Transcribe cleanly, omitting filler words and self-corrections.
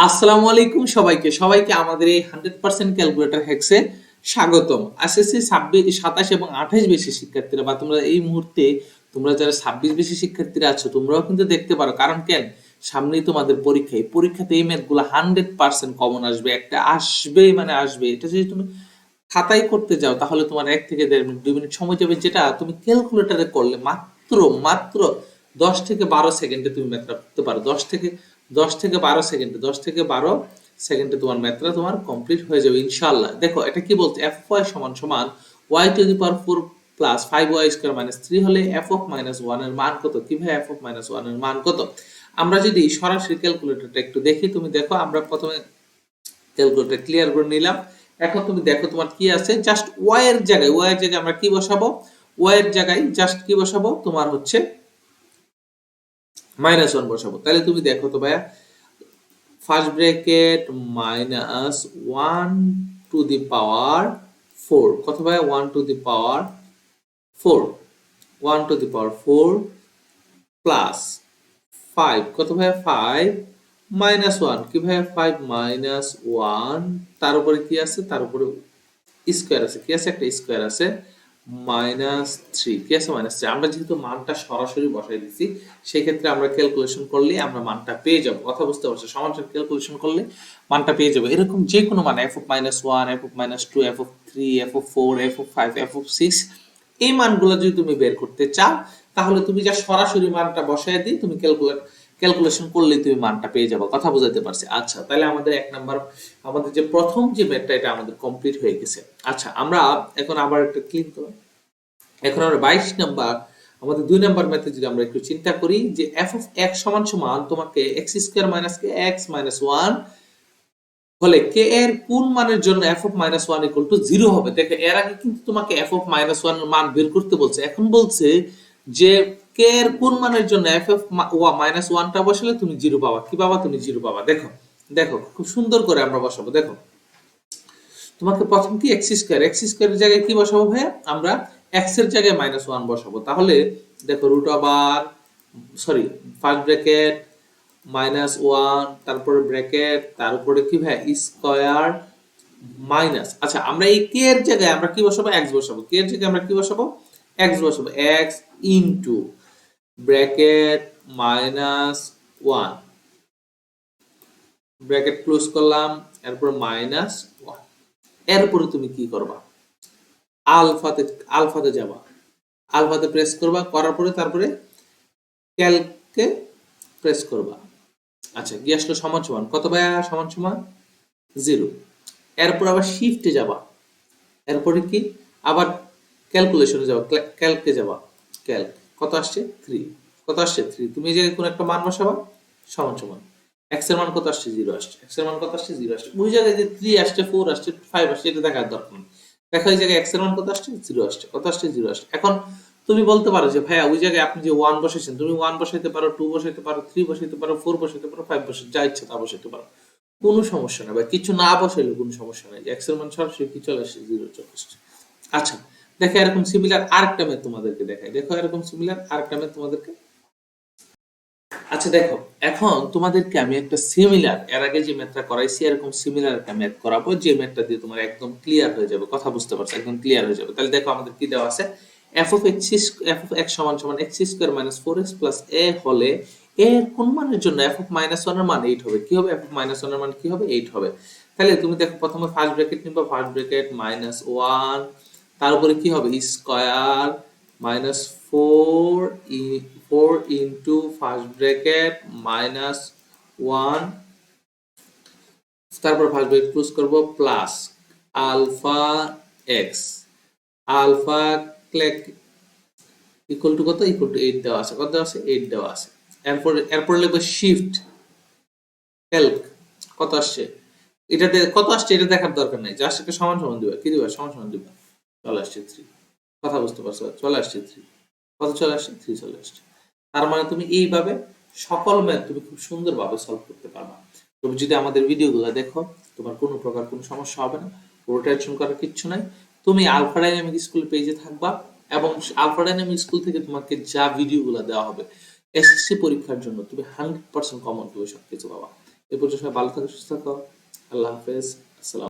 আসসালামু আলাইকুম সবাইকে সবাইকে আমাদের এই 100% ক্যালকুলেটর হ্যাক্সে স্বাগতম। এসএসসি 26 27 এবং 28 বেশি শিক্ষার্থীরা বা তোমরা এই মুহূর্তে তোমরা যারা 26 বেশি শিক্ষার্থীরা আছো তোমরাও কিন্তু দেখতে পারো, কারণ কেন সামনেই তোমাদের পরীক্ষা। এই পরীক্ষাতে এই ম্যাথগুলো 100% কমন আসবে, একটা আসবেই মানে আসবে। এটা যদি তুমি খাতায় করতে যাও তাহলে তোমার 1 থেকে 1.5 মিনিট 2 মিনিট সময় যাবে, যেটা তুমি ক্যালকুলেটরে করলে মাত্র মাত্র 10 থেকে 12 সেকেন্ডে তুমি ম্যাথটা করতে পারো। 10 থেকে 12 সেকেন্ডে তোমার ম্যাথটা তোমার কমপ্লিট হয়ে যাবে ইনশাআল্লাহ। দেখো এটা কি বলছে, এফ ওয়াই সমান সমান Y to the power 4 plus 5y square minus 3 হলে এফ অফ মাইনাস 1 এর মান কত? কিভাবে এফ অফ মাইনাস 1 এর মান কত? আমরা যদি সরাসরি ক্যালকুলেটরটা একটু দেখি, তুমি দেখো আমরা প্রথমে ক্যালকুলেটর ক্লিয়ার করে নিলাম। এখন তুমি দেখো তোমার কি আছে, জাস্ট ওয়াই এর জায়গায় আমরা কি বসাবো? ওয়াই এর জায়গায় জাস্ট কি বসাবো? তোমার হচ্ছে -1 বসাবো। তাহলে তুমি দেখো তো ভাইয়া, first bracket -1 two the power 4, কত ভাইয়া? 1 two the power 4, 1 two the power 4 plus 5, কত ভাইয়া? 5 -1, কি ভাইয়া? 5 -1, তার উপরে কি আছে? তার উপরে স্কয়ার আছে, কি আছে? একটা স্কয়ার আছে, -3, কি আছে? -3। আমরা যেহেতু মানটা সরাসরি বসাই দিছি, সেই ক্ষেত্রে আমরা ক্যালকুলেশন করলে আমরা মানটা পেয়ে যাব। কথা বুঝতে পারছো? সমান্তরাল ক্যালকুলেশন করলে মানটা পেয়ে যাবে। এরকম যে কোনো মান f of -1, f of -2, f of 3, f of 4, f of 5, f of 6, এই মানগুলো যদি তুমি বের করতে চাও তাহলে তুমি যা সরাসরি মানটা বসায় দিয়ে তুমি ক্যালকুলেশন করলে তুমি মানটা পেয়ে যাবে। কথা বুঝাতে পারছি? আচ্ছা, তাহলে আমাদের এক নাম্বার, আমাদের যে প্রথম যে ম্যাথটা এটা আমাদের কমপ্লিট হয়ে গেছে। আচ্ছা, আমরা এখন আবার একটা ক্লিন করব। এখন আমরা 22 নাম্বার, আমাদের 2 নাম্বার ম্যাথে যদি আমরা একটু চিন্তা করি যে f of x সমান সমান তোমাকে x স্কয়ার মাইনাস কে x মাইনাস 1 হলে k এর কোন মানের জন্য f of -1 ইকুয়াল টু 0 হবে। দেখো এর আগে কিন্তু তোমাকে f of -1 এর মান বের করতে বলছে, এখন বলছে যে k এর কোন মানের জন্য f of -1 টা বসালে তুমি 0 পাবা। কি পাবা? তুমি 0 পাবা। দেখো দেখো খুব সুন্দর করে আমরা বসাবো। দেখো তোমাকে প্রথম কি x স্কয়ার, x স্কয়ারের জায়গায় কি বসাবো ভাইয়া? আমরা x এর জায়গায় -1 বসাবো। তাহলে দেখো root over, sorry, first bracket -1, তারপরে ব্র্যাকেট, তার উপরে কি ভাই? Square minus. আচ্ছা, আমরা এই কে এর জায়গায় আমরা কি বসাবো? x বসাবো। কে এর জায়গায় আমরা কি বসাবো? x বসাবো। x into bracket -1, bracket close করলাম, এরপর -1। এরপরে তুমি কি করবা? আলফাতে আলফাতে যাবা, আলফাতে প্রেস করবা, করার পরে তারপরে ক্যালকে প্রেস করবা। আচ্ছা, কি আসলো? সমান সমান কত ভাইয়া? সমান সমান 0। এরপর আবার শিফটে যাবা, এরপরে কি আবার ক্যালকুলেশনে যাবা, ক্যালকে যাবা, ক্যালক, কত আসছে? 3, কত আসছে? 3। তুমি এই জায়গায় কোন একটা মান বসাবা, সমান সমান x এর মান কত আসছে? 0 আসছে। x এর মান কত আসছে? 0 আসছে। ওই জায়গায় যে 3 আসছে, 4 আসছে, 5 আসছে এটা দেখার দরকার নেই। দেখো এই জায়গায় x এর মান কত আসছে? 0 আসছে। কত আসছে? 0 আসছে। এখন তুমি বলতে পারো যে ভাইয়া ওই জায়গায় আপনি যে 1 বসাইছেন, তুমি 1 বসাইতে পারো, 2 বসাইতে পারো, 3 বসাইতে পারো, 4 বসাইতে পারো, 5 বসাইতে, যা ইচ্ছা তা বসাইতে পারো, কোনো সমস্যা নাই। বা কিছু না বসাইলে কোনো সমস্যা নাই, x এর মান সরাসরি কি চলে আসছে? 0 চলে আসছে। আচ্ছা, দেখো এরকম সিমিলার আরেকটা ম্যাথ তোমাদেরকে দেখাই। দেখো এরকম সিমিলার আরেকটা ম্যাথ তোমাদেরকে। আচ্ছা দেখো, এখন তোমাদেরকে আমি একটা সিমিলার, এর আগে যে ম্যাথটা করাইছি এরকম সিমিলার একটা ম্যাথ করাবো, যে ম্যাথটা দিয়ে তোমার একদম ক্লিয়ার হয়ে যাবে। কথা বুঝতে পারছো? একদম ক্লিয়ার হয়ে যাবে। তাহলে দেখো আমাদের কি দেওয়া আছে, f of x সমান সমান x square minus 4x plus a হলে এর কোন মানের জন্য f of -1 এর মান 8 হবে। কি হবে? f of -1 এর মান কি হবে? 8 হবে। তাহলে তুমি দেখো প্রথমে ফার্স্ট ব্র্যাকেট নিবা, ফার্স্ট ব্র্যাকেট -1, তার উপরে কি হবে? স্কয়ার -4 ইনটু ফার্স্ট ব্র্যাকেট -1, তারপর ফার্স্ট ব্র্যাকেট ক্লোজ করব, প্লাস আলফা এক্স, আলফা ক্লেক ইকুয়াল টু কত? ইকুয়াল টু 8 দেওয়া আছে। কত দেওয়া আছে? 8 দেওয়া আছে। এরপর লিখবো শিফট ক্যালক, কত আসছে? এটাতে কত আসছে এটা দেখার দরকার নাই, জাস্ট একটা সমান সমান দিবা। কি দিবা? সমান সমান দিবা। চলে আসছে 3। কথা বুঝতে পারছো? চলে আসছে 3। কত চলে আসছে? 3 চলে আসছে। তার মানে তুমি এইভাবে সকল ম্যাথ তুমি খুব সুন্দরভাবে সলভ করতে পারবা। তুমি যদি আমাদের ভিডিওগুলো দেখো তোমার কোনো প্রকার কোনো সমস্যা হবে না, কোনো টেনশন করার কিচ্ছু নাই। তুমি আলফা ডাইনামিক স্কুল পেজে থাকবা এবং আলফা ডাইনামিক স্কুল থেকে তোমাকে যা ভিডিওগুলো দেওয়া হবে এসএসসি পরীক্ষার জন্য তুমি 100% কমন পেয়ে সবকিছু পাবা। এ পর্যন্ত সবাই ভালো থাকো, সুস্থ থাকো। আল্লাহ হাফেজ। আসসালাম।